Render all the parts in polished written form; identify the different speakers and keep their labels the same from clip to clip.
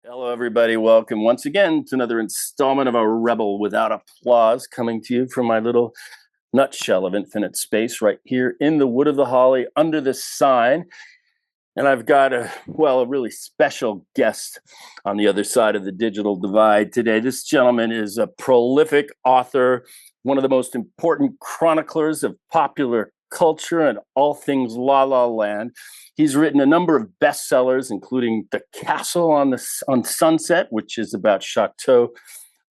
Speaker 1: Hello, everybody. Welcome once again to another installment of A Rebel Without Applause, coming to you from my little nutshell of infinite space right here in the Wood of the Holly under the sign. And I've got a really special guest on the other side of the digital divide today. This gentleman is a prolific author, one of the most important chroniclers of popular culture and all things La La Land. He's written a number of bestsellers, including The Castle on Sunset, which is about Chateau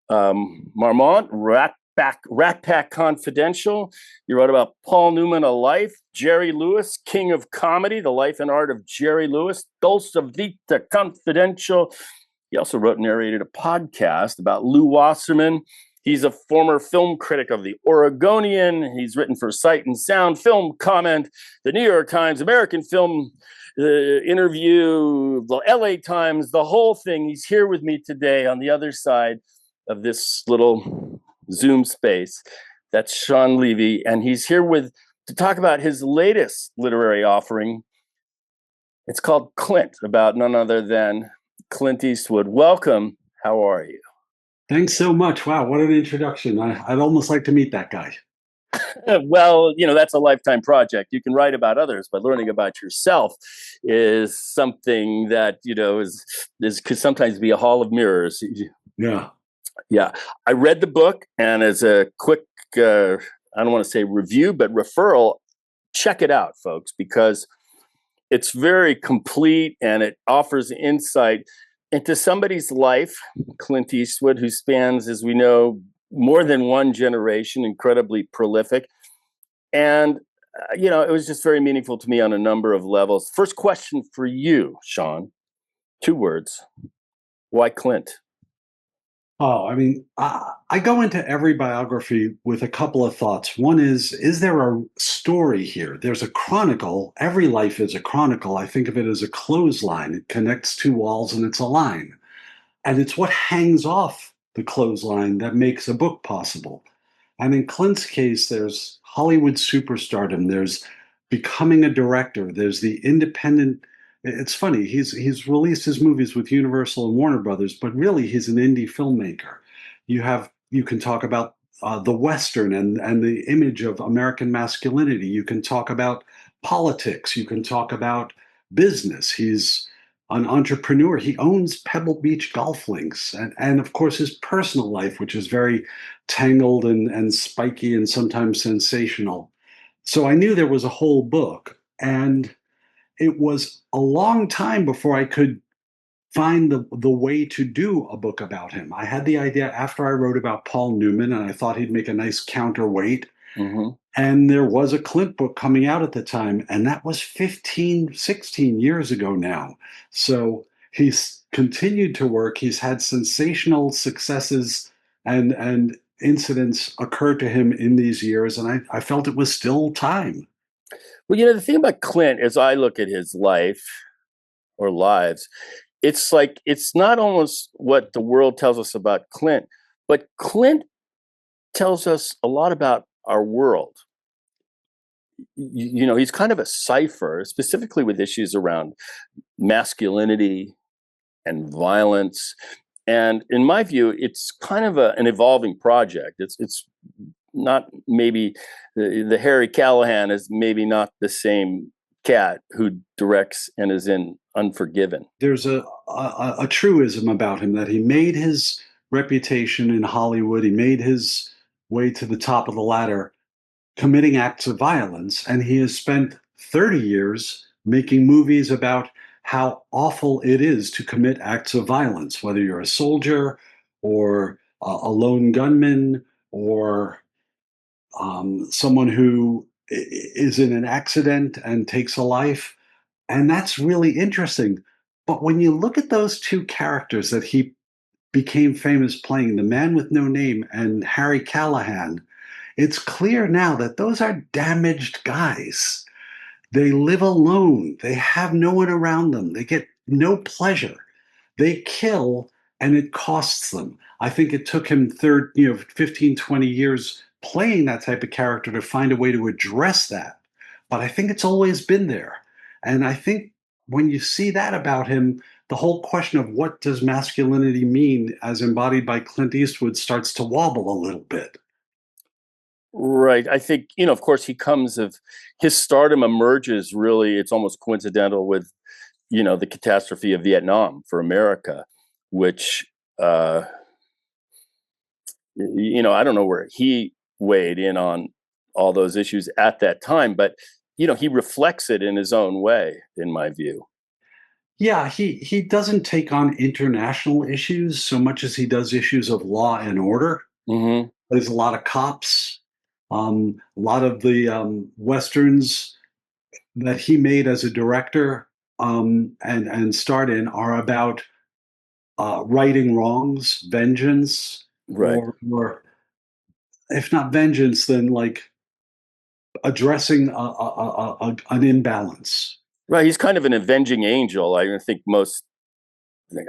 Speaker 1: Marmont, Rat Pack Confidential. You wrote about Paul Newman, A Life, Jerry Lewis, King of Comedy, The Life and Art of Jerry Lewis, Dolce Vita Confidential. He also wrote and narrated a podcast about Lou Wasserman. He's a former film critic of The Oregonian. He's written for Sight and Sound, Film Comment, The New York Times, American Film Interview, the LA Times, the whole thing. He's here with me today on the other side of this little Zoom space. That's Shawn Levy, and he's here to talk about his latest literary offering. It's called Clint, about none other than Clint Eastwood. Welcome. How are you?
Speaker 2: Thanks so much. Wow, what an introduction. I'd almost like to meet that guy.
Speaker 1: Well, that's a lifetime project. You can write about others, but learning about yourself is something that, could sometimes be a hall of mirrors.
Speaker 2: Yeah.
Speaker 1: Yeah. I read the book, and as a quick, I don't want to say review, but referral, check it out, folks, because it's very complete and it offers insight into somebody's life, Clint Eastwood, who spans, as we know, more than one generation, incredibly prolific. And, it was just very meaningful to me on a number of levels. First question for you, Shawn, 2 words. Why Clint?
Speaker 2: Oh, I go into every biography with a couple of thoughts. One is there a story here? There's a chronicle. Every life is a chronicle. I think of it as a clothesline. It connects 2 walls and it's a line. And it's what hangs off the clothesline that makes a book possible. And in Clint's case, there's Hollywood superstardom, there's becoming a director, there's the independent. It's funny, he's released his movies with Universal and Warner Brothers, but really he's an indie filmmaker. You can talk about the Western and the image of American masculinity. You can talk about politics. You can talk about business. He's an entrepreneur. He owns Pebble Beach golf links, and of course his personal life, which is very tangled and spiky and sometimes sensational. So I knew there was a whole book, and it was a long time before I could find the way to do a book about him. I had the idea after I wrote about Paul Newman, and I thought he'd make a nice counterweight.
Speaker 1: Mm-hmm.
Speaker 2: And there was a Clint book coming out at the time, and that was 15, 16 years ago now. So he's continued to work. He's had sensational successes and incidents occur to him in these years, and I felt it was still time.
Speaker 1: Well, the thing about Clint, as I look at his life or lives, it's like it's not almost what the world tells us about Clint, but Clint tells us a lot about our world. He's kind of a cipher, specifically with issues around masculinity and violence. And in my view, it's kind of an evolving project. It's not maybe the Harry Callahan is maybe not the same cat who directs and is in Unforgiven.
Speaker 2: There's a truism about him that he made his reputation in Hollywood. He made his way to the top of the ladder committing acts of violence, and he has spent 30 years making movies about how awful it is to commit acts of violence, whether you're a soldier or a lone gunman or someone who is in an accident and takes a life. And that's really interesting. But when you look at those 2 characters that he became famous playing, the man with no name and Harry Callahan, it's clear now that those are damaged guys. They live alone. They have no one around them. They get no pleasure. They kill and it costs them. I think it took him 15, 20 years playing that type of character to find a way to address that. But I think it's always been there. And I think when you see that about him, the whole question of what does masculinity mean as embodied by Clint Eastwood starts to wobble a little bit.
Speaker 1: Right. I think, of course, he comes of his stardom emerges really, it's almost coincidental with, the catastrophe of Vietnam for America, which, I don't know where he weighed in on all those issues at that time, but, he reflects it in his own way, in my view.
Speaker 2: Yeah, he doesn't take on international issues so much as he does issues of law and order.
Speaker 1: Hmm.
Speaker 2: There's a lot of cops. A lot of the westerns that he made as a director and starred in are about righting wrongs, vengeance,
Speaker 1: Right.
Speaker 2: or if not vengeance, then like addressing an imbalance.
Speaker 1: Right. He's kind of an avenging angel. I think most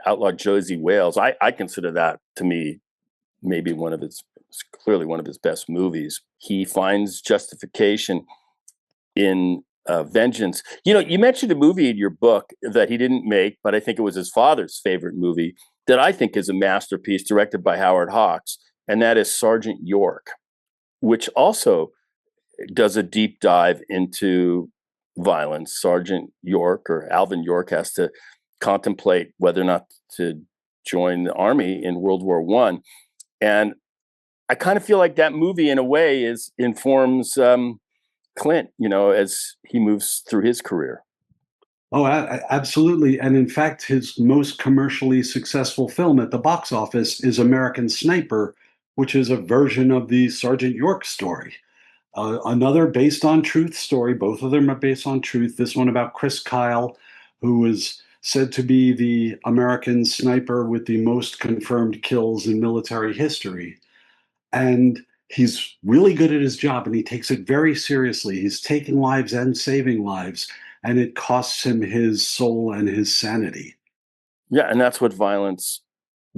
Speaker 1: outlaw Josie Wales, I consider that to me maybe clearly one of his best movies. He finds justification in vengeance. You mentioned a movie in your book that he didn't make, but I think it was his father's favorite movie that I think is a masterpiece directed by Howard Hawks, and that is Sergeant York, which also does a deep dive into violence. Sergeant York or Alvin York has to contemplate whether or not to join the army in World War One, and I kind of feel like that movie, in a way, is informs Clint, as he moves through his career.
Speaker 2: Oh, absolutely. And in fact, his most commercially successful film at the box office is American Sniper, which is a version of the Sergeant York story. Another based on truth story. Both of them are based on truth. This one about Chris Kyle, who is said to be the American sniper with the most confirmed kills in military history. And he's really good at his job and he takes it very seriously. He's taking lives and saving lives, and it costs him his soul and his sanity.
Speaker 1: Yeah, and that's what violence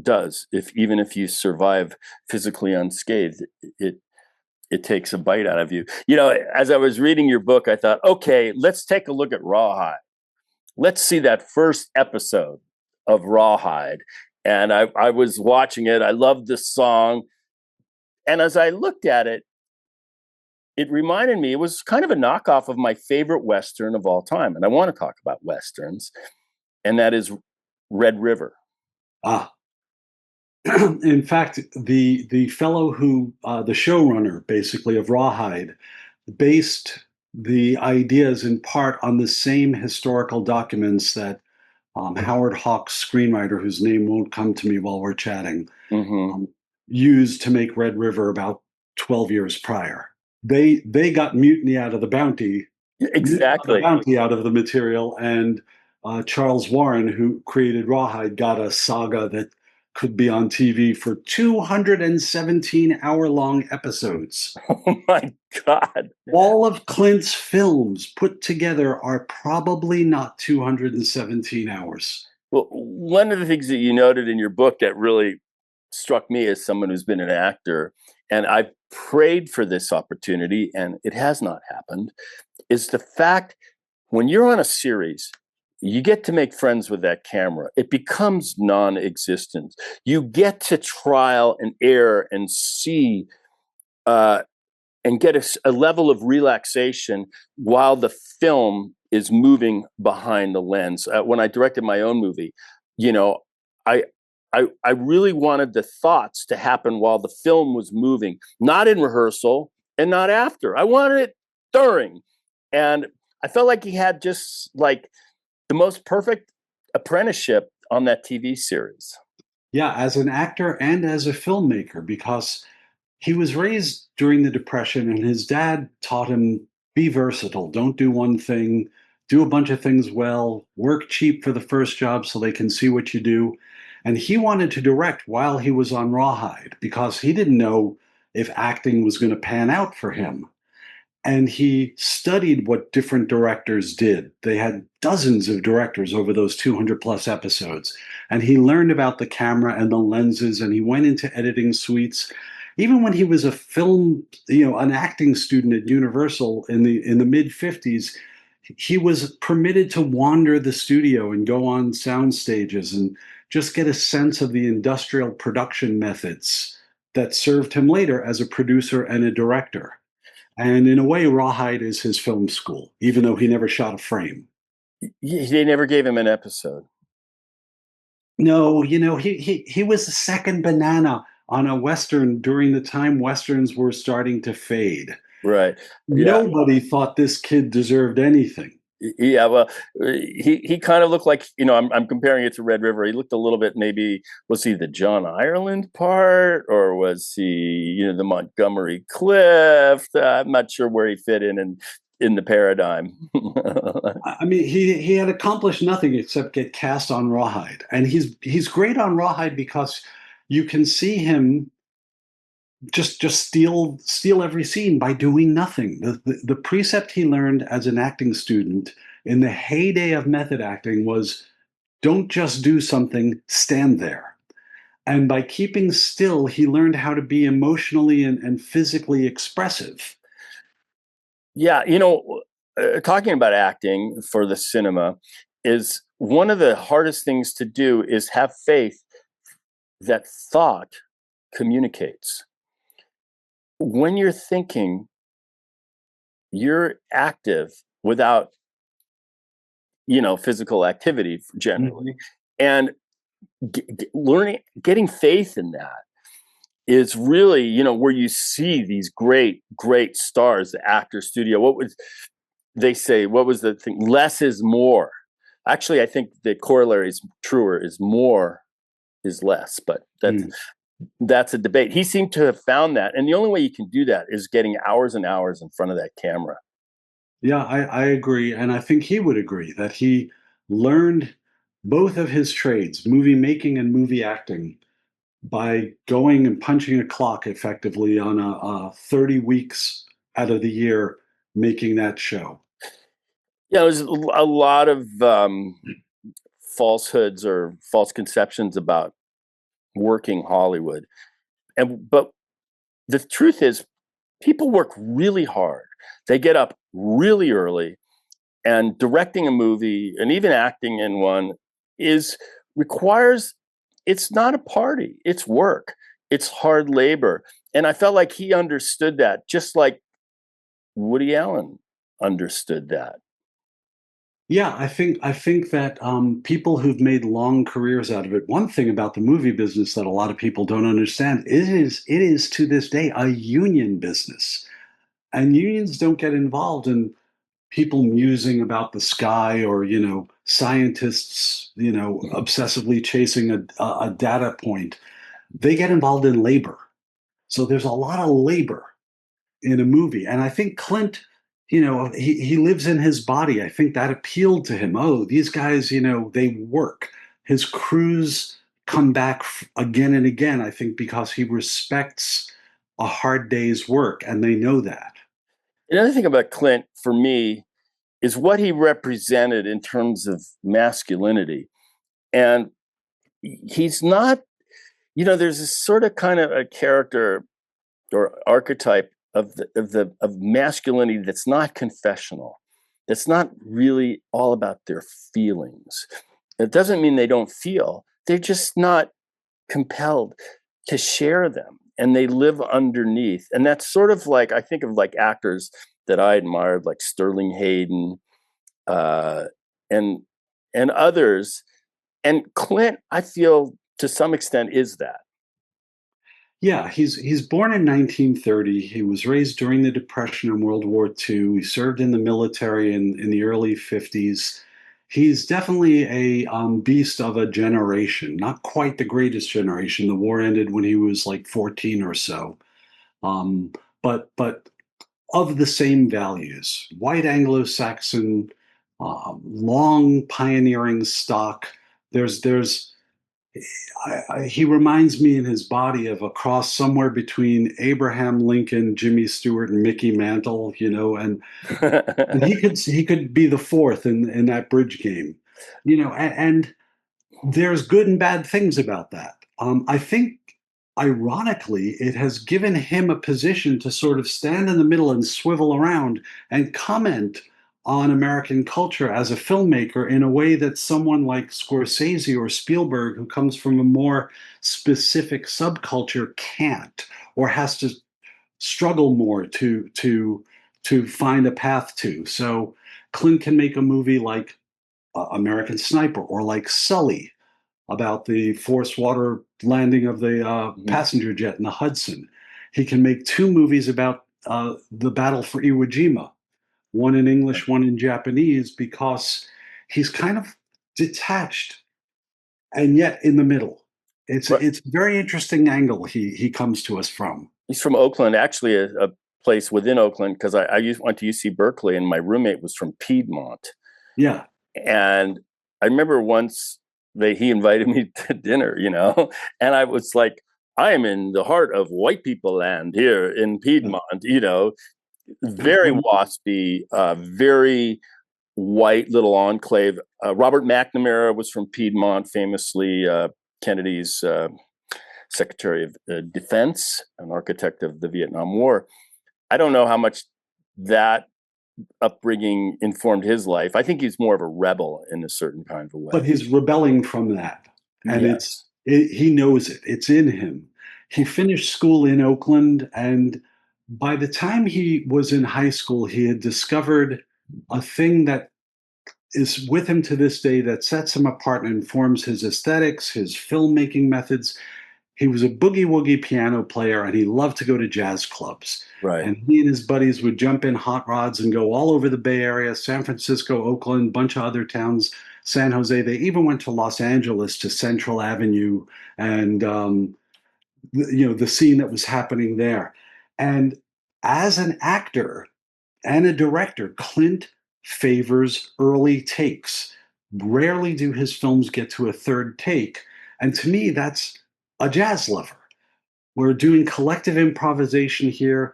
Speaker 1: does. If even if you survive physically unscathed, it it takes a bite out of you. As I was reading your book, I thought, okay, let's take a look at Rawhide. Let's see that first episode of Rawhide. And I was watching it. I loved the song. And as I looked at it, it reminded me, it was kind of a knockoff of my favorite Western of all time. And I want to talk about Westerns, and that is Red River.
Speaker 2: Ah, in fact, the fellow who the showrunner basically of Rawhide based the ideas in part on the same historical documents that Howard Hawks, screenwriter, whose name won't come to me while we're chatting,
Speaker 1: Hmm.
Speaker 2: um, used to make Red River about 12 years prior. They got mutiny out of the bounty,
Speaker 1: Exactly.
Speaker 2: out of the material, and Charles Warren, who created Rawhide, got a saga that could be on TV for 217-hour-long episodes.
Speaker 1: Oh my God.
Speaker 2: All of Clint's films put together are probably not 217 hours.
Speaker 1: Well, one of the things that you noted in your book that really struck me as someone who's been an actor, and I've prayed for this opportunity, and it has not happened, is the fact when you're on a series, you get to make friends with that camera. It becomes non existent. You get to trial and error and see uh, and get a level of relaxation while the film is moving behind the lens. When I directed my own movie, you know, I, I really wanted the thoughts to happen while the film was moving, not in rehearsal and not after. I wanted it during, and I felt like he had just like the most perfect apprenticeship on that TV series.
Speaker 2: Yeah, as an actor and as a filmmaker, because he was raised during the Depression, and his dad taught him be versatile. Don't do one thing, do a bunch of things well, work cheap for the first job so they can see what you do. And he wanted to direct while he was on Rawhide because he didn't know if acting was going to pan out for him. And he studied what different directors did. They had dozens of directors over those 200 plus episodes. And he learned about the camera and the lenses, and he went into editing suites. Even when he was a film, an acting student at Universal in the mid 50s, he was permitted to wander the studio and go on sound stages and just get a sense of the industrial production methods that served him later as a producer and a director. And in a way, Rawhide is his film school, even though he never shot a frame.
Speaker 1: They never gave him an episode.
Speaker 2: No, he was the second banana on a Western during the time Westerns were starting to fade.
Speaker 1: Right. Yeah.
Speaker 2: Nobody thought this kid deserved anything.
Speaker 1: Yeah, well, he kind of looked like, I'm comparing it to Red River. He looked a little bit, maybe, was he the John Ireland part, or was he, the Montgomery Clift? I'm not sure where he fit in the paradigm.
Speaker 2: I mean, he had accomplished nothing except get cast on Rawhide, and he's great on Rawhide because you can see him just steal every scene by doing nothing. The precept he learned as an acting student in the heyday of method acting was don't just do something, stand there. And by keeping still, he learned how to be emotionally and physically expressive.
Speaker 1: Yeah, talking about acting for the cinema is one of the hardest things to do is have faith that thought communicates. When you're thinking, you're active without, physical activity generally.
Speaker 2: Mhm.
Speaker 1: And getting faith in that is really, where you see these great, great stars, the actor studio. What would they say? What was the thing? Less is more. Actually, I think the corollary is truer, is more is less, but
Speaker 2: Mm.
Speaker 1: that's a debate. He seemed to have found that. And the only way you can do that is getting hours and hours in front of that camera.
Speaker 2: Yeah, I agree. And I think he would agree that he learned both of his trades, movie making and movie acting, by going and punching a clock effectively on a 30 weeks out of the year making that show.
Speaker 1: Yeah, there's a lot of falsehoods or false conceptions about working Hollywood. But the truth is, people work really hard. They get up really early, and directing a movie and even acting in one is requires, it's not a party, it's work, it's hard labor. And I felt like he understood that, just like Woody Allen understood that.
Speaker 2: Yeah, I think that people who've made long careers out of it. One thing about the movie business that a lot of people don't understand it is to this day a union business, and unions don't get involved in people musing about the sky or scientists obsessively chasing a data point. They get involved in labor. So there's a lot of labor in a movie. And I think Clint, he lives in his body. I think that appealed to him. Oh, these guys, they work. His crews come back again and again, I think, because he respects a hard day's work, and they know that.
Speaker 1: Another thing about Clint for me is what he represented in terms of masculinity. And he's not, there's this sort of kind of a character or archetype of masculinity that's not confessional. That's not really all about their feelings. It doesn't mean they don't feel. They're just not compelled to share them, and they live underneath. And that's sort of like, I think of like actors that I admired, like Sterling Hayden, uh, and and others. And Clint, I feel to some extent is that.
Speaker 2: Yeah, he's born in 1930. He was raised during the Depression and World War II. He served in the military in the early 50s. He's definitely a beast of a generation, not quite the greatest generation. The war ended when he was like 14 or so, um, but of the same values. White Anglo-Saxon, long pioneering stock. There's he reminds me in his body of a cross somewhere between Abraham Lincoln, Jimmy Stewart, and Mickey Mantle, and he could be the fourth in that bridge game, and there's good and bad things about that. I think, ironically, it has given him a position to sort of stand in the middle and swivel around and comment on American culture as a filmmaker in a way that someone like Scorsese or Spielberg, who comes from a more specific subculture, can't, or has to struggle more to find a path to. So Clint can make a movie like American Sniper or like Sully about the forced water landing of the
Speaker 1: Mhm.
Speaker 2: passenger jet in the Hudson. He can make two movies about the battle for Iwo Jima, one in English, one in Japanese, because he's kind of detached and yet in the middle.
Speaker 1: Right.
Speaker 2: It's a very interesting angle he comes to us from.
Speaker 1: He's from Oakland, actually, a place within Oakland, because went to UC Berkeley, and my roommate was from Piedmont.
Speaker 2: Yeah.
Speaker 1: And I remember once he invited me to dinner, and I was like, I am in the heart of white people land here in Piedmont, very waspy, very white little enclave. Robert McNamara was from Piedmont, famously Kennedy's Secretary of Defense, an architect of the Vietnam War. I don't know how much that upbringing informed his life. I think he's more of a rebel in a certain kind of a way.
Speaker 2: But he's rebelling from that, and
Speaker 1: Yes.
Speaker 2: he knows it. It's in him. He finished school in Oakland, and by the time he was in high school, he had discovered a thing that is with him to this day that sets him apart and informs his aesthetics, his filmmaking methods. He was a boogie woogie piano player and he loved to go to jazz clubs.
Speaker 1: Right.
Speaker 2: And he and his buddies would jump in hot rods and go all over the Bay Area, San Francisco, Oakland, bunch of other towns, San Jose. They even went to Los Angeles to Central Avenue and the scene that was happening there. And as an actor and a director, Clint favors early takes. Rarely do his films get to a third take. And to me, that's a jazz lover. We're doing collective improvisation here.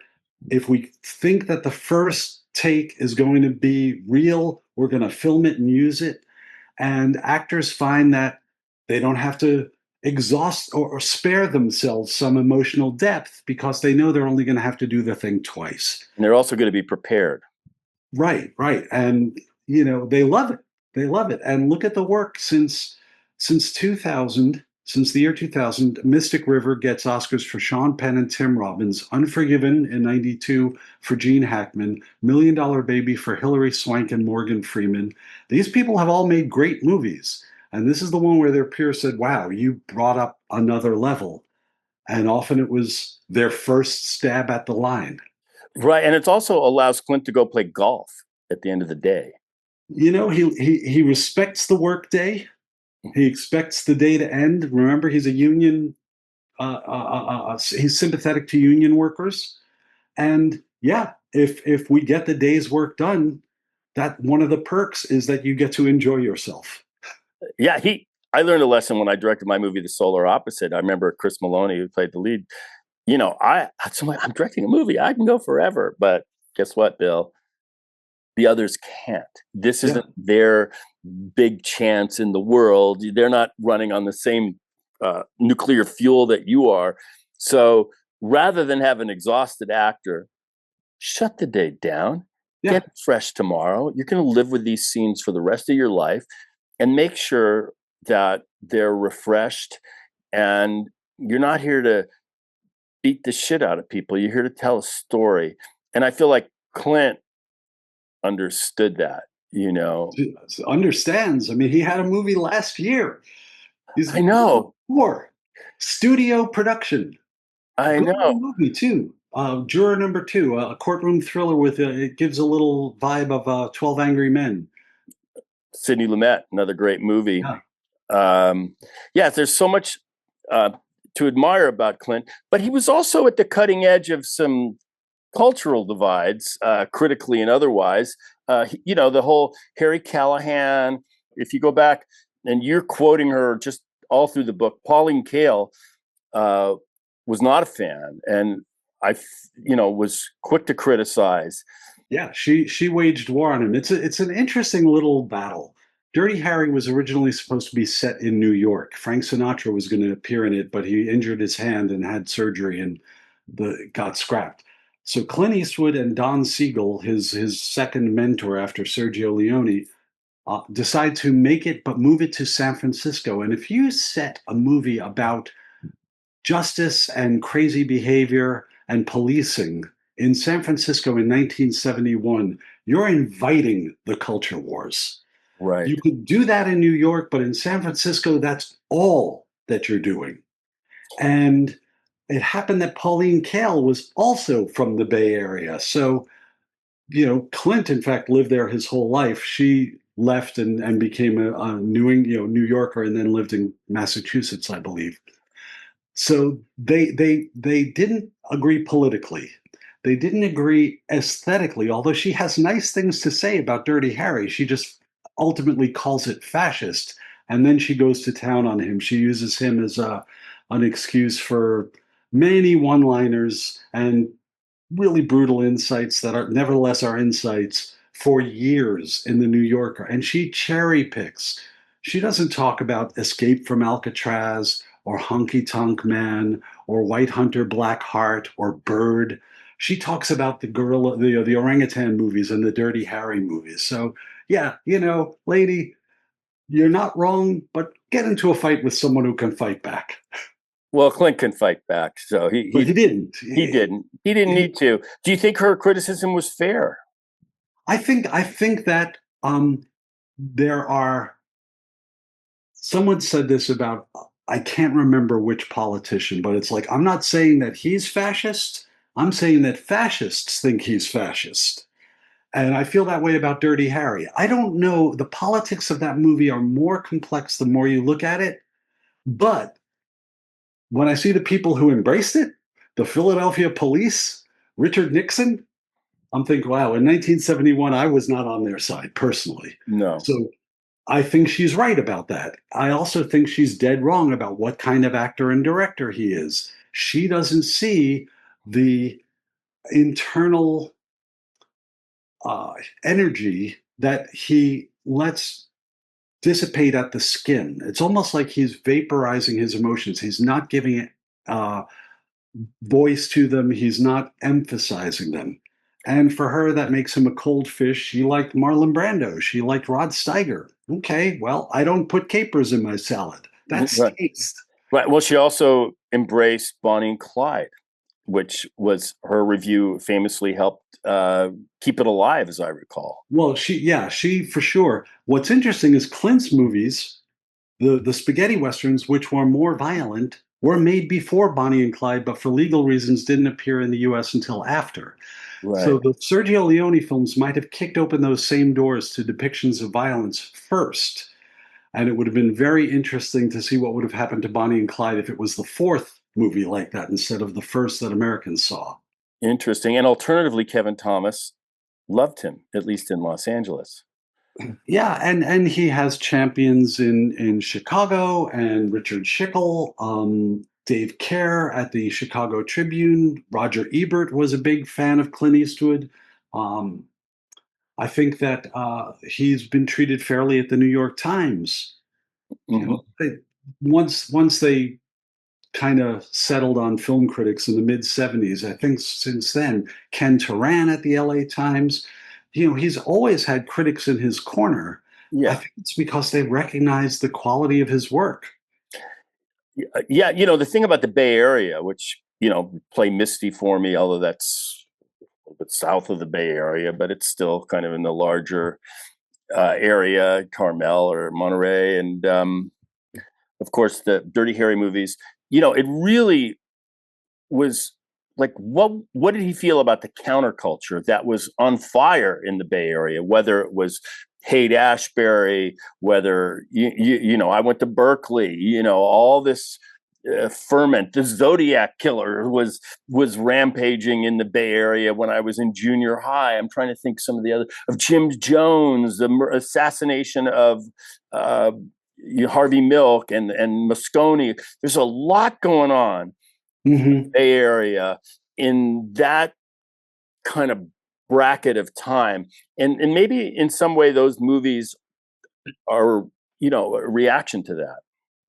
Speaker 2: If we think that the first take is going to be real, we're going to film it and use it. And actors find that they don't have to exhaust or spare themselves some emotional depth because they know they're only going to have to do the thing twice.
Speaker 1: And they're also going to be prepared.
Speaker 2: Right, right. And they love it. They love it. And look at the work since 2000, since the year 2000, Mystic River gets Oscars for Sean Penn and Tim Robbins, Unforgiven in 92 for Gene Hackman, Million Dollar Baby for Hilary Swank and Morgan Freeman. These people have all made great movies. And this is the one where their peers said, "Wow, you brought up another level." And often it was their first stab at the line.
Speaker 1: Right. And it also allows Clint to go play golf at the end of the day.
Speaker 2: He respects the workday. He expects the day to end. Remember, he's a union. He's sympathetic to union workers, and yeah, if we get the day's work done, that one of the perks is that you get to enjoy yourself.
Speaker 1: Yeah, I learned a lesson when I directed my movie The Solar Opposite. I remember Chris Maloney, who played the lead. I'm directing a movie. I can go forever, but guess what, Bill? The others can't. This
Speaker 2: Yeah,
Speaker 1: isn't their big chance in the world. They're not running on the same nuclear fuel that you are. So rather than have an exhausted actor, shut the day down,
Speaker 2: yeah.
Speaker 1: get fresh tomorrow. You're going to live with these scenes for the rest of your life, and make sure that they're refreshed. And you're not here to beat the shit out of people. You're here to tell a story. And I feel like Clint understood that.
Speaker 2: Understands. I mean, he had a movie last year. He's
Speaker 1: I know.
Speaker 2: four studio production.
Speaker 1: I
Speaker 2: Good
Speaker 1: know.
Speaker 2: little movie too. Juror number two, a courtroom thriller with it gives a little vibe of 12 Angry Men.
Speaker 1: Sidney Lumet, another great movie.
Speaker 2: Yeah,
Speaker 1: Yeah, there's so much uh, to admire about Clint, but he was also at the cutting edge of some cultural divides, critically and otherwise. The whole Harry Callahan. If you go back and you're quoting her just all through the book, Pauline Kael uh, was not a fan, and was quick to criticize.
Speaker 2: yeah. She waged war on him. It's an interesting little battle. Dirty Harry was originally supposed to be set in New York. Frank Sinatra was going to appear in it, but he injured his hand and had surgery and got scrapped. So Clint Eastwood and Don Siegel, his second mentor after Sergio Leone, decide to make it but move it to San Francisco. And if you set a movie about justice and crazy behavior and policing in San Francisco in 1971, you're inviting the culture wars.
Speaker 1: Right.
Speaker 2: You could do that in New York, but in San Francisco, that's all that you're doing. And it happened that Pauline Kael was also from the Bay Area. So, Clint, in fact, lived there his whole life. She left and became a New Yorker and then lived in Massachusetts, I believe. So they didn't agree politically. They didn't agree aesthetically, although she has nice things to say about Dirty Harry. She just ultimately calls it fascist, and then she goes to town on him. She uses him as an excuse for many one-liners and really brutal insights that are nevertheless are insights for years in the New Yorker. And she cherry picks. She doesn't talk about Escape from Alcatraz or Honky Tonk Man or White Hunter Black Heart or Bird. She talks about the gorilla, the orangutan movies and the Dirty Harry movies. So yeah, lady, you're not wrong, but get into a fight with someone who can fight back.
Speaker 1: Well, Clint can fight back, so
Speaker 2: But he didn't.
Speaker 1: he didn't. He didn't need to. Do you think her criticism was fair?
Speaker 2: I think that there are. Someone said this about, I can't remember which politician, but it's like, I'm not saying that he's fascist. I'm saying that fascists think he's fascist. And I feel that way about Dirty Harry. I don't know. The politics of that movie are more complex the more you look at it. But when I see the people who embraced it, the Philadelphia police, Richard Nixon, I'm thinking, wow, in 1971, I was not on their side personally.
Speaker 1: No.
Speaker 2: So I think she's right about that. I also think she's dead wrong about what kind of actor and director he is. She doesn't see the internal uh, energy that he lets dissipate at the skin. It's almost like he's vaporizing his emotions. He's not giving it voice to them, he's not emphasizing them. And for her, that makes him a cold fish. She liked Marlon Brando. She liked Rod Steiger. Okay, well, I don't put capers in my salad. That's
Speaker 1: Right.
Speaker 2: taste.
Speaker 1: Right. Well, she also embraced Bonnie and Clyde, which was her review famously helped keep it alive, as I recall.
Speaker 2: Well, she for sure. What's interesting is Clint's movies, the spaghetti westerns, which were more violent, were made before Bonnie and Clyde, but for legal reasons didn't appear in the US until after. So
Speaker 1: Right.
Speaker 2: the Sergio Leone films might have kicked open those same doors to depictions of violence first. And it would have been very interesting to see what would have happened to Bonnie and Clyde if it was the fourth movie like that instead of the first that Americans saw.
Speaker 1: Interesting. And alternatively, Kevin Thomas loved him, at least in Los Angeles.
Speaker 2: Yeah, and he has champions in Chicago and Richard Schickel, Dave Kerr at the Chicago Tribune. Roger Ebert was a big fan of Clint Eastwood. Um, I think that he's been treated fairly at the New York Times. You
Speaker 1: Hmm.
Speaker 2: know, once they kind of settled on film critics in the mid 70s. I think since then, Ken Turan at the LA Times, he's always had critics in his corner. I
Speaker 1: Yeah.
Speaker 2: think it's because they recognize the quality of his work.
Speaker 1: Yeah. The thing about the Bay Area, which, play Misty for me, although that's a little bit south of the Bay Area, but it's still kind of in the larger area, Carmel or Monterey. And of course, the Dirty Harry movies, it really was like what did he feel about the counterculture that was on fire in the Bay Area? Whether it was Haight Ashbury, whether I went to Berkeley, all this ferment. The Zodiac Killer was rampaging in the Bay Area when I was in junior high. I'm trying to think some of the other of Jim Jones, the assassination of uh, Harvey Milk and Moscone. There's a lot going on
Speaker 2: Hmm.
Speaker 1: Bay Area in that kind of bracket of time. And maybe in some way those movies are, a reaction to that.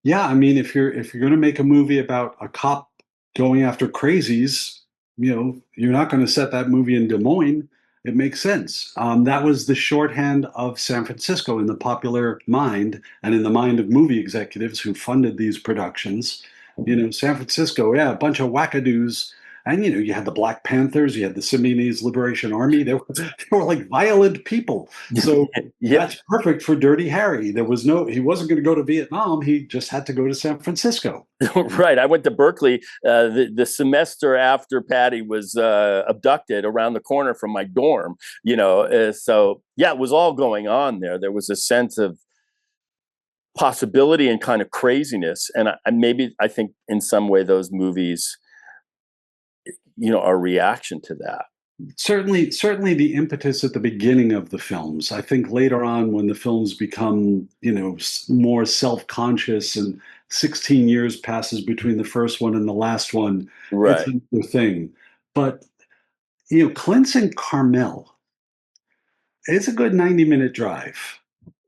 Speaker 2: Yeah, I mean, if you're going to make a movie about a cop going after crazies, you're not going to set that movie in Des Moines. It makes sense. That was the shorthand of San Francisco in the popular mind and in the mind of movie executives who funded these productions. San Francisco, yeah, a bunch of wackadoos. And you had the Black Panthers, you had the Symbionese Liberation Army. They were like violent people. So
Speaker 1: Yeah.
Speaker 2: that's perfect for Dirty Harry. He wasn't going to go to Vietnam. He just had to go to San Francisco.
Speaker 1: Right. I went to Berkeley the semester after Patty was abducted around the corner from my dorm, so yeah, it was all going on there. There was a sense of possibility and kind of craziness. And I think in some way those movies, are a reaction to that.
Speaker 2: Certainly the impetus at the beginning of the films. I think later on when the films become, more self-conscious and 16 years passes between the first one and the last one, it's
Speaker 1: Right.
Speaker 2: another thing. But, Clint's in Carmel. It's a good 90-minute drive.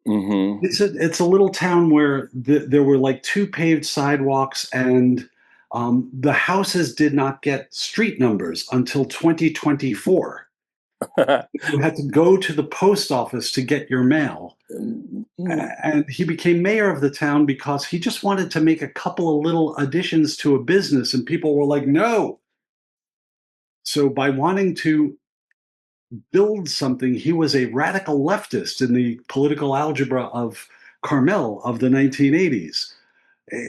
Speaker 1: Hmm.
Speaker 2: It's a little town where there were like two paved sidewalks, and the houses did not get street numbers until 2024. You had to go to the post office to get your mail. And he became mayor of the town because he just wanted to make a couple of little additions to a business, and people were like, no. So, by wanting to build something, he was a radical leftist in the political algebra of Carmel of the 1980s.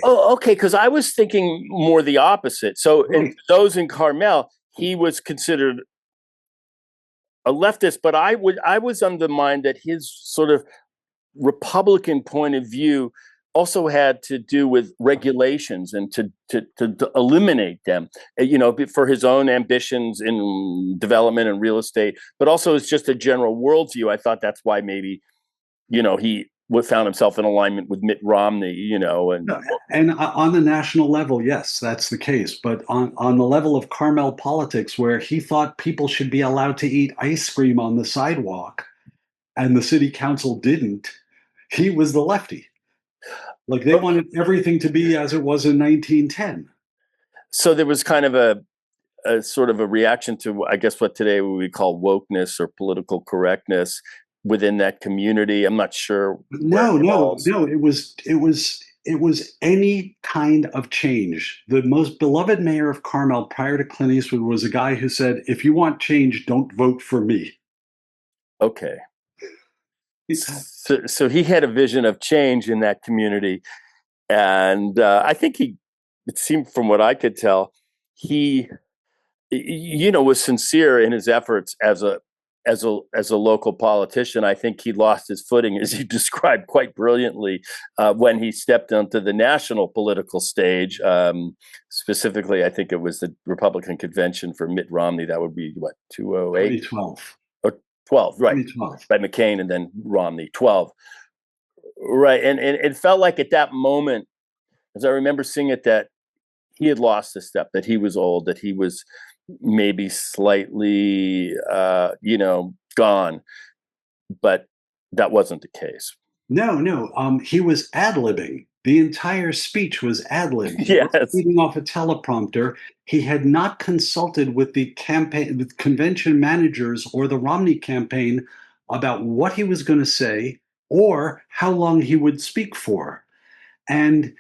Speaker 1: Oh, okay. Because I was thinking more the opposite. So, in
Speaker 2: Right.
Speaker 1: those in Carmel, he was considered a leftist, but I was under the mind that his sort of Republican point of view also had to do with regulations and to eliminate them, for his own ambitions in development and real estate, but also as just a general worldview. I thought that's why maybe, he found himself in alignment with Mitt Romney, and
Speaker 2: No, and on the national level, yes, that's the case. But on the level of Carmel politics, where he thought people should be allowed to eat ice cream on the sidewalk, and the city council didn't, he was the lefty. Like they
Speaker 1: okay.
Speaker 2: wanted everything to be as it was in 1910.
Speaker 1: So there was kind of a sort of a reaction to, I guess, what today we would call wokeness or political correctness within that community. I'm not sure where it
Speaker 2: No, no,
Speaker 1: falls.
Speaker 2: no. It was any kind of change. The most beloved mayor of Carmel prior to Clint Eastwood was a guy who said, "If you want change, don't vote for me."
Speaker 1: Okay. So he had a vision of change in that community, and I think it seemed from what I could tell, he, was sincere in his efforts as a local politician. I think he lost his footing, as he described quite brilliantly, when he stepped onto the national political stage. Specifically, I think it was the Republican convention for Mitt Romney. That would be what, 208
Speaker 2: 2012.
Speaker 1: or 12, right?
Speaker 2: 2012.
Speaker 1: By McCain and then Romney, 12. Right. And it felt like at that moment, as I remember seeing it, that he had lost a step, that he was old, that he was maybe slightly, gone. But that wasn't the case.
Speaker 2: No, no. He was ad-libbing. The entire speech was ad-libbed. He was
Speaker 1: Yes.
Speaker 2: reading off a teleprompter. He had not consulted with the campaign, with convention managers or the Romney campaign about what he was going to say or how long he would speak for. And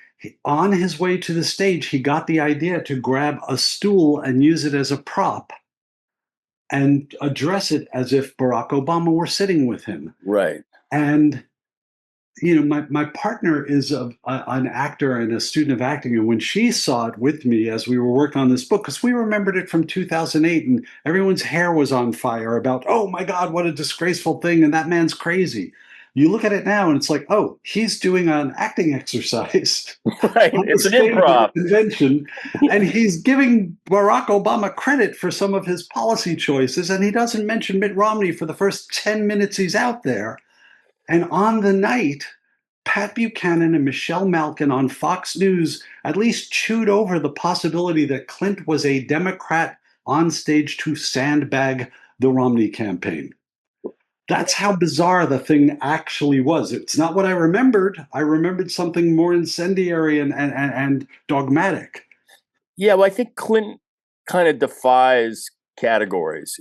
Speaker 2: on his way to the stage, he got the idea to grab a stool and use it as a prop and address it as if Barack Obama were sitting with him.
Speaker 1: Right.
Speaker 2: And my partner is an actor and a student of acting, and when she saw it with me as we were working on this book, because we remembered it from 2008, and everyone's hair was on fire about, oh my God, what a disgraceful thing, and that man's crazy. You look at it now, and it's like, oh, he's doing an acting exercise
Speaker 1: Right.
Speaker 2: on the
Speaker 1: It's an
Speaker 2: stage of a
Speaker 1: improv.
Speaker 2: convention, and he's giving Barack Obama credit for some of his policy choices, and he doesn't mention Mitt Romney for the first 10 minutes he's out there. And on the night, Pat Buchanan and Michelle Malkin on Fox News at least chewed over the possibility that Clint was a Democrat on stage to sandbag the Romney campaign. That's how bizarre the thing actually was. It's not what I remembered. I remembered something more incendiary and dogmatic.
Speaker 1: Yeah. Well, I think Clinton kind of defies categories.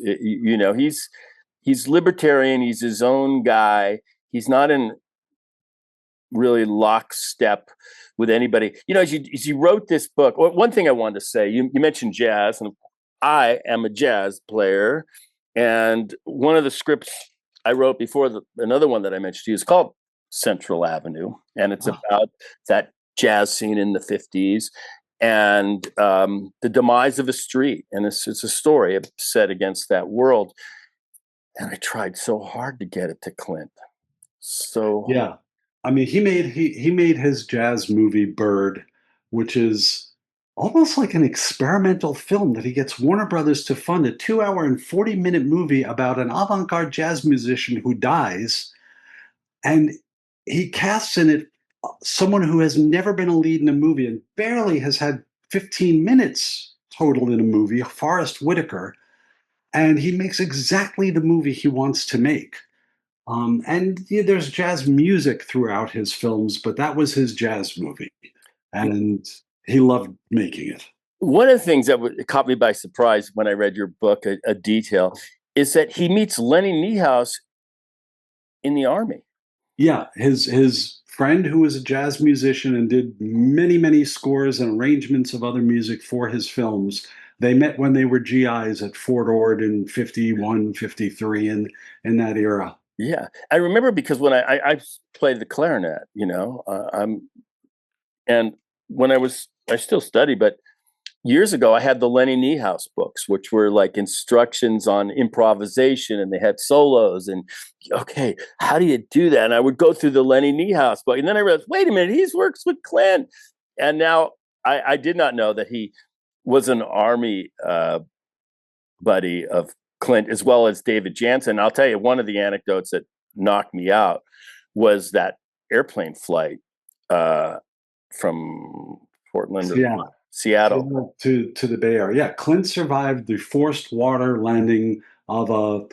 Speaker 1: He's libertarian. He's his own guy. He's not in really lockstep with anybody. As you wrote this book, one thing I wanted to say, you mentioned jazz, and I am a jazz player. And one of the scripts I wrote before another one that I mentioned to you is called Central Avenue. And it's about that jazz scene in the 50s and the demise of a street. And it's a story set against that world. And I tried so hard to get it to Clint. So
Speaker 2: Yeah. I mean, he made his jazz movie Bird, which is almost like an experimental film that he gets Warner Brothers to fund, a 2 hour and 40-minute movie about an avant-garde jazz musician who dies, and he casts in it someone who has never been a lead in a movie and barely has had 15 minutes total in a movie, Forrest Whitaker, and he makes exactly the movie he wants to make. And yeah, there's jazz music throughout his films, but that was his jazz movie, and he loved making it.
Speaker 1: one of the things that caught me by surprise when I read your book, a detail, is that he meets Lenny Niehaus in the army.
Speaker 2: Yeah, his friend who was a jazz musician and did many scores and arrangements of other music for his films. They met when they were GIs at Fort Ord in 51, 53, in that era.
Speaker 1: Yeah, I remember because when I played the clarinet, and when I still study, but years ago I had the Lenny Niehaus books, which were like instructions on improvisation, and they had solos. And okay, how do you do that? And I would go through the Lenny Niehaus book, and then I realized, wait a minute, he works with Clint. And now I did not know that he was an army buddy of Clint as well as David Jansen. I'll tell you, one of the anecdotes that knocked me out was that airplane flight from Portland to Seattle
Speaker 2: to the Bay Area. Yeah, Clint survived the forced water landing of a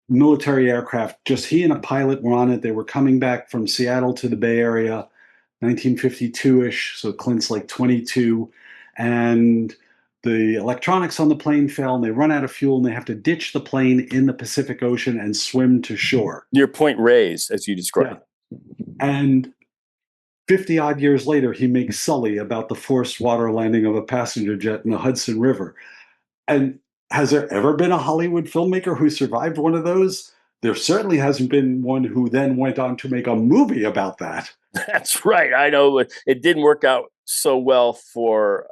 Speaker 2: military aircraft. Just he and a pilot were on it. They were coming back from Seattle to the Bay Area, 1952-ish. So Clint's like 22, and the electronics on the plane fail, and they run out of fuel, and they have to ditch the plane in the Pacific Ocean and swim to shore.
Speaker 1: near Point Reyes, as you described.
Speaker 2: Yeah. And 50 odd years later, he makes Sully about the forced water landing of a passenger jet in the Hudson River. And has there ever been a Hollywood filmmaker who survived one of those? There certainly hasn't been one who then went on to make a movie about that.
Speaker 1: That's right. I know it didn't work out so well for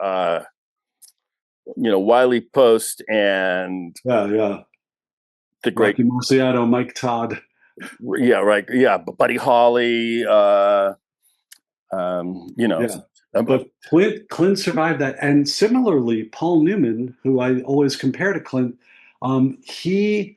Speaker 1: Wiley Post and
Speaker 2: Yeah.
Speaker 1: the great
Speaker 2: Rocky Marciano, Mike Todd.
Speaker 1: Yeah, right. Yeah, Buddy Holly.
Speaker 2: Yeah. But Clint survived that, and similarly, Paul Newman, who I always compare to Clint, he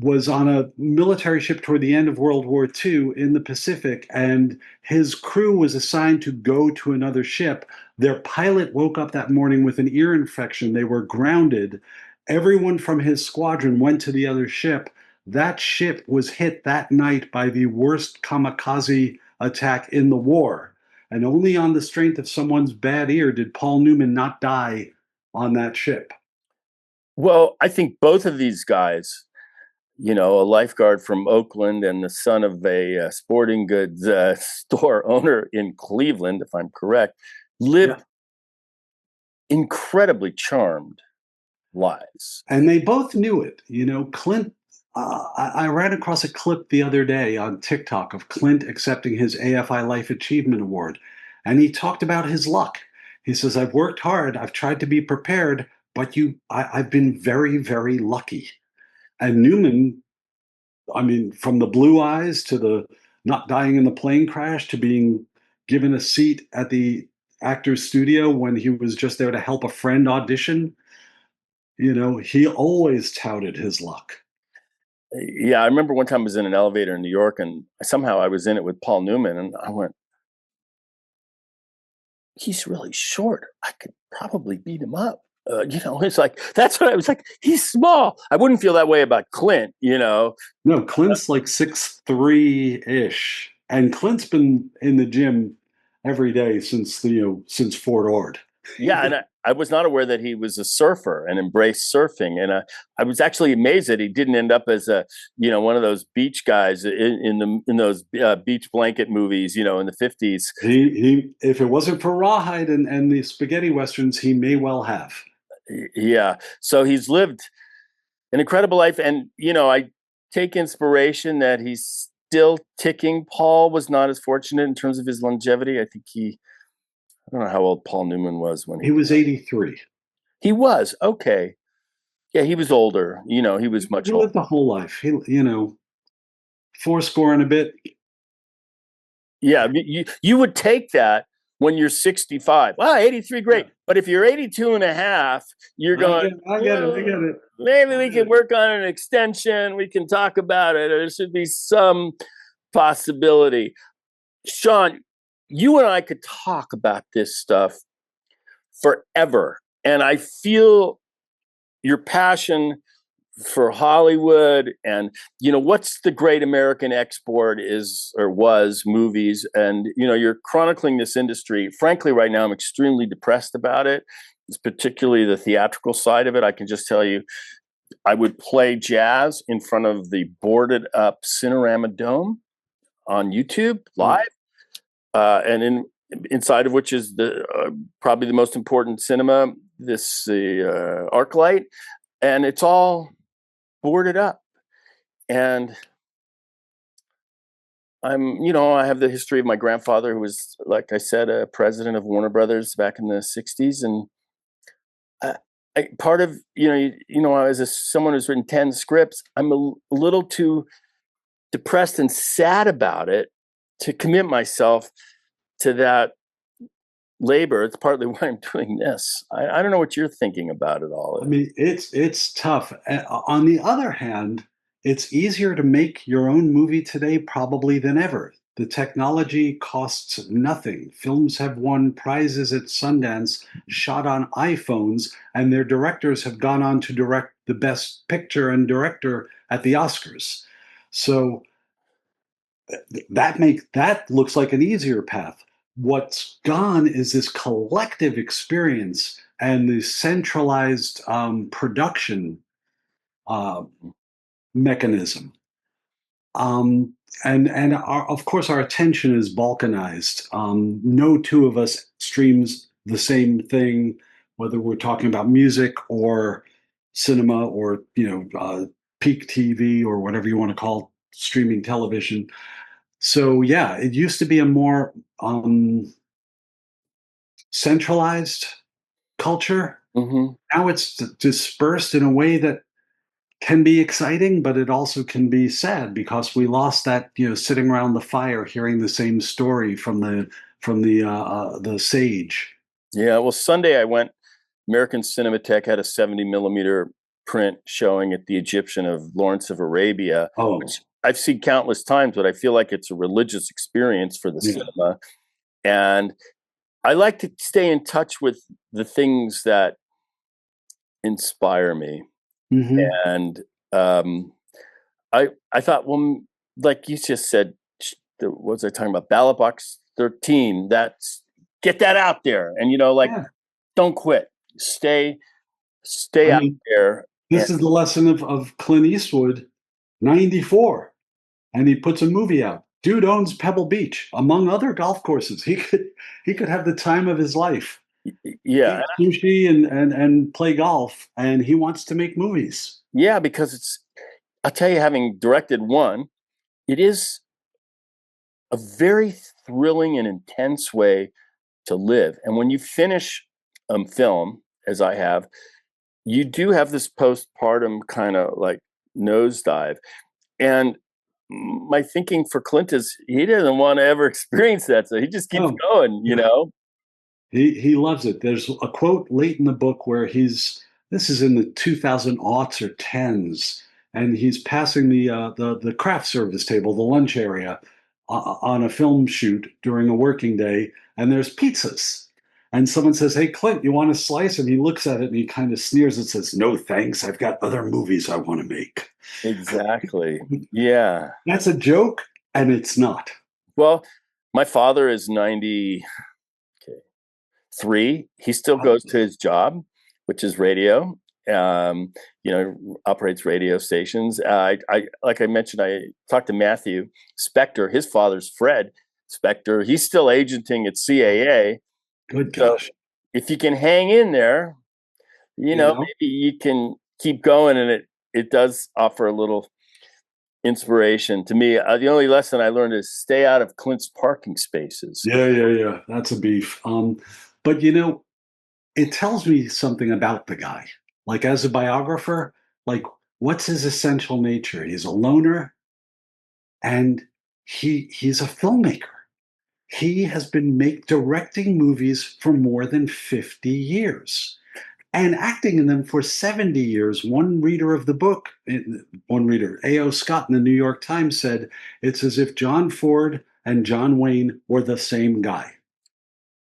Speaker 2: was on a military ship toward the end of World War II in the Pacific, and his crew was assigned to go to another ship. Their pilot woke up that morning with an ear infection. They were grounded. Everyone from his squadron went to the other ship. That ship was hit that night by the worst kamikaze attack in the war. And only on the strength of someone's bad ear did Paul Newman not die on that ship.
Speaker 1: Well, I think both of these guys, a lifeguard from Oakland and the son of a sporting goods store owner in Cleveland, if I'm correct, lived incredibly charmed lives.
Speaker 2: And they both knew it. Clint, I ran across a clip the other day on TikTok of Clint accepting his AFI Life Achievement Award. And he talked about his luck. He says, I've worked hard, I've tried to be prepared, but I've been very, very lucky. And Newman, I mean, from the blue eyes to the not dying in the plane crash to being given a seat at the actor's studio when he was just there to help a friend audition, he always touted his luck.
Speaker 1: Yeah, I remember one time I was in an elevator in New York, and somehow I was in it with Paul Newman, and I went, he's really short. I could probably beat him up. It's like, that's what I was like, he's small. I wouldn't feel that way about Clint.
Speaker 2: No, Clint's like 6'3" ish. And Clint's been in the gym every day since Fort Ord.
Speaker 1: Yeah. And I was not aware that he was a surfer and embraced surfing. And I was actually amazed that he didn't end up as one of those beach guys in those beach blanket movies, in the 50s.
Speaker 2: If it wasn't for Rawhide and the spaghetti westerns, he may well have.
Speaker 1: Yeah. So he's lived an incredible life. And, I take inspiration that he's still ticking. Paul was not as fortunate in terms of his longevity. I don't know how old Paul Newman was when
Speaker 2: He was 83.
Speaker 1: he was. Okay. Yeah, he was older. He was
Speaker 2: He
Speaker 1: much older.
Speaker 2: lived a whole life. Four score and a bit.
Speaker 1: Yeah, you would take that when you're 65. Wow, 83, great.
Speaker 2: Yeah.
Speaker 1: But if you're 82 and a half, you're going,
Speaker 2: I get it. I get it.
Speaker 1: maybe we can work on an extension. We can talk about it. There should be some possibility. Shawn, you and I could talk about this stuff forever. And I feel your passion for Hollywood and what's the great American export is or was movies, and you're chronicling this industry. Frankly, right now I'm extremely depressed about it. It's particularly the theatrical side of it. I can just tell you, I would play jazz in front of the boarded up Cinerama Dome on YouTube live, and inside of which is the probably the most important cinema, this ArcLight, and it's all boarded up. And I have the history of my grandfather, who was, like I said, a president of Warner Brothers back in the 60s. And part of, as someone who's written 10 scripts, I'm a little too depressed and sad about it to commit myself to that labor. It's partly why I'm doing this. I don't know what you're thinking about it all.
Speaker 2: I mean, it's tough. On the other hand, it's easier to make your own movie today probably than ever. The technology costs nothing. Films have won prizes at Sundance, shot on iPhones, and their directors have gone on to direct the best picture and director at the Oscars. So that looks like an easier path. What's gone is this collective experience and the centralized production uh, mechanism. And of course, our attention is balkanized. No two of us streams the same thing, whether we're talking about music or cinema or peak TV or whatever you want to call streaming television. So yeah, it used to be a more centralized culture.
Speaker 1: Mm-hmm.
Speaker 2: Now it's dispersed in a way that can be exciting, but it also can be sad because we lost that sitting around the fire, hearing the same story from the sage.
Speaker 1: Yeah. Well, Sunday I went. American Cinematheque had a 70 millimeter print showing at the Egyptian of Lawrence of Arabia,
Speaker 2: Oh,
Speaker 1: which I've seen countless times, but I feel like it's a religious experience for the
Speaker 2: yeah.
Speaker 1: cinema. And I like to stay in touch with the things that inspire me.
Speaker 2: Hmm.
Speaker 1: And I thought, well, like you just said, what was I talking about? Ballot Box 13. Get that out there, and
Speaker 2: Yeah.
Speaker 1: don't quit. Stay
Speaker 2: I
Speaker 1: out
Speaker 2: mean,
Speaker 1: there.
Speaker 2: this is the lesson of Clint Eastwood, 94, and he puts a movie out. Dude owns Pebble Beach, among other golf courses. He could have the time of his life.
Speaker 1: Yeah,
Speaker 2: Eat sushi and play golf, and he wants to make movies.
Speaker 1: yeah, because I'll tell you, having directed one, it is a very thrilling and intense way to live. And when you finish film, as I have, you do have this postpartum kind of like nosedive. And my thinking for Clint is he doesn't want to ever experience that, so he just keeps
Speaker 2: Oh,
Speaker 1: going.
Speaker 2: he loves it. There's a quote late in the book where this is in the 2000 aughts or tens, and he's passing the craft service table, the lunch area, on a film shoot during a working day, and there's pizzas. And someone says, "Hey, Clint, you want a slice?" And he looks at it and he kind of sneers and says, "No, thanks. I've got other movies I want to make."
Speaker 1: Exactly. Yeah.
Speaker 2: That's a joke, and it's not.
Speaker 1: Well, my father is 90. Okay. 3, he still goes to his job, which is radio. Um, Operates radio stations. I like I mentioned, I talked to Matthew Spector. His father's Fred Spector. He's still agenting at CAA.
Speaker 2: Good
Speaker 1: So
Speaker 2: gosh.
Speaker 1: if you can hang in there,
Speaker 2: You know,
Speaker 1: maybe you can keep going, and it does offer a little inspiration to me. The only lesson I learned is stay out of Clint's parking spaces.
Speaker 2: yeah. That's a beef. But it tells me something about the guy. Like as a biographer, like what's his essential nature? He's a loner and he's a filmmaker. He has been directing movies for more than 50 years and acting in them for 70 years. One reader of the book, one reader, A.O. Scott in the New York Times said, it's as if John Ford and John Wayne were the same guy.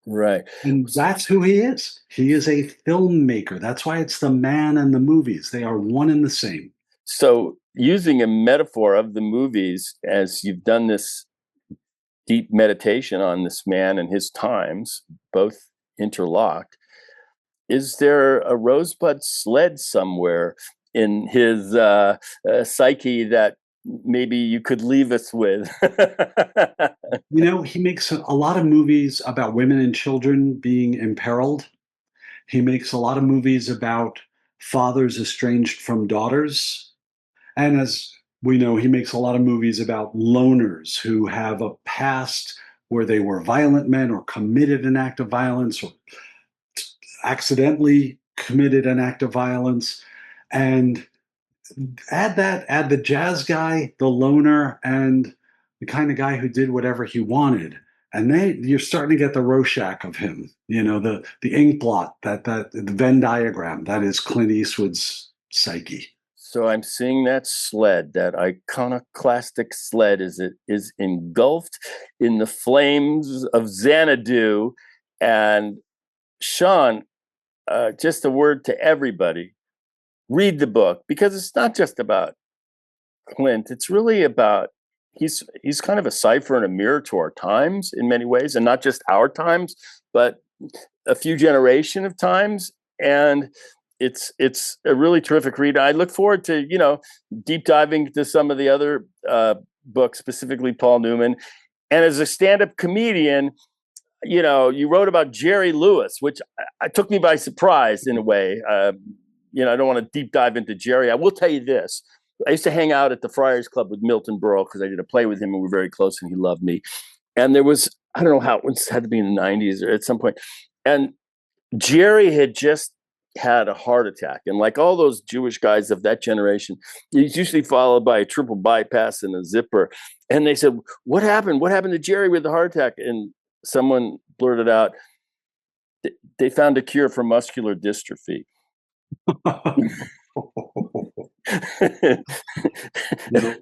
Speaker 1: Right.
Speaker 2: And that's who he is. He is a filmmaker. That's why it's the man and the movies. They are one and the same.
Speaker 1: So, using a metaphor of the movies, as you've done this deep meditation on this man and his times, both interlocked, is there a rosebud sled somewhere in his psyche that maybe you could leave us with?
Speaker 2: He makes a lot of movies about women and children being imperiled. He makes a lot of movies about fathers estranged from daughters. And as we know, he makes a lot of movies about loners who have a past where they were violent men or committed an act of violence or accidentally committed an act of violence. And add the jazz guy, the loner, and the kind of guy who did whatever he wanted. And you're starting to get the Rorschach of him, the ink blot, that the Venn diagram, that is Clint Eastwood's psyche.
Speaker 1: So I'm seeing that sled, that iconoclastic sled, as it is engulfed in the flames of Xanadu. And Shawn, just a word to everybody: read the book, because it's not just about Clint. It's really about he's kind of a cipher and a mirror to our times in many ways, and not just our times, but a few generation of times. And it's a really terrific read. I look forward to deep diving into some of the other books, specifically Paul Newman. And as a stand-up comedian, you wrote about Jerry Lewis, which took me by surprise in a way. I don't want to deep dive into Jerry. I will tell you this. I used to hang out at the Friars Club with Milton Berle because I did a play with him and we were very close and he loved me. And there was, I don't know how, it had to be in the 90s or at some point. And Jerry had just had a heart attack. And like all those Jewish guys of that generation, he's usually followed by a triple bypass and a zipper. And they said, what happened? What happened to Jerry with the heart attack? And someone blurted out, they found a cure for muscular dystrophy.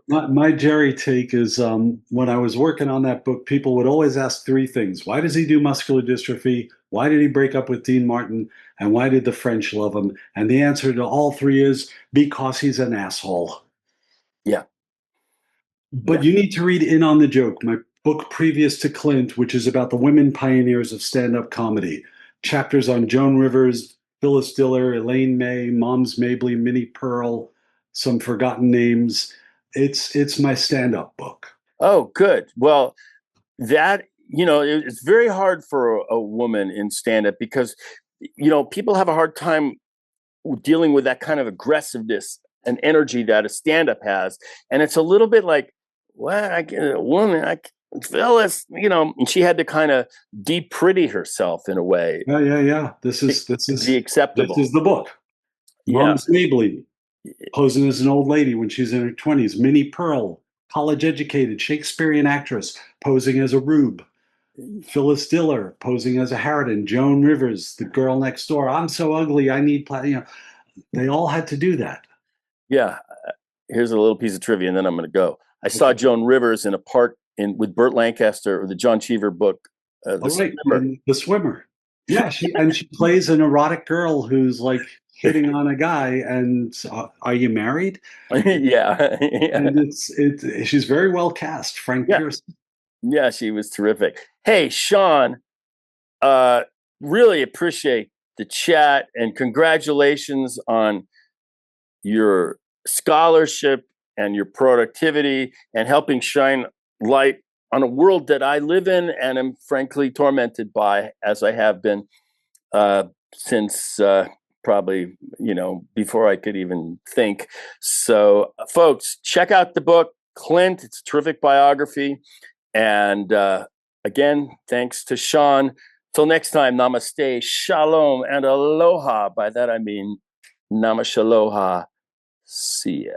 Speaker 2: My Jerry take is when I was working on that book, people would always ask three things. Why does he do muscular dystrophy? Why did he break up with Dean Martin? And why did the French love him? And the answer to all three is because he's an asshole.
Speaker 1: Yeah.
Speaker 2: But you need to read In on the Joke, my book previous to Clint, which is about the women pioneers of stand-up comedy. Chapters on Joan Rivers, Phyllis Diller, Elaine May, Moms Mabley, Minnie Pearl, some forgotten names. It's my stand-up book.
Speaker 1: Oh, good. Well, that it's very hard for a woman in stand-up because people have a hard time dealing with that kind of aggressiveness and energy that a stand-up has, and it's a little bit like, what, a woman, Phyllis, and she had to kind of de-pretty herself in a way.
Speaker 2: Yeah. This
Speaker 1: to
Speaker 2: is
Speaker 1: be acceptable.
Speaker 2: This is the book.
Speaker 1: Yeah.
Speaker 2: Moms Mabley, posing as an old lady when she's in her 20s. Minnie Pearl, college-educated Shakespearean actress, posing as a rube. Phyllis Diller, posing as a harridan. Joan Rivers, the girl next door. I'm so ugly, I need they all had to do that.
Speaker 1: Yeah. Here's a little piece of trivia, and then I'm going to go. I saw Joan Rivers in a part with Burt Lancaster, or the John Cheever book,
Speaker 2: The Swimmer. Yeah, she plays an erotic girl who's like hitting on a guy. And are you married?
Speaker 1: Yeah.
Speaker 2: And she's very well cast. Frank Pierce.
Speaker 1: Yeah, she was terrific. Hey, Shawn, really appreciate the chat, and congratulations on your scholarship and your productivity and helping shine light on a world that I live in and am frankly tormented by, as I have been since probably, before I could even think. So, folks, check out the book, Clint. It's a terrific biography. And again, thanks to Shawn. Till next time, namaste, shalom, and aloha. By that I mean namashaloha. See ya.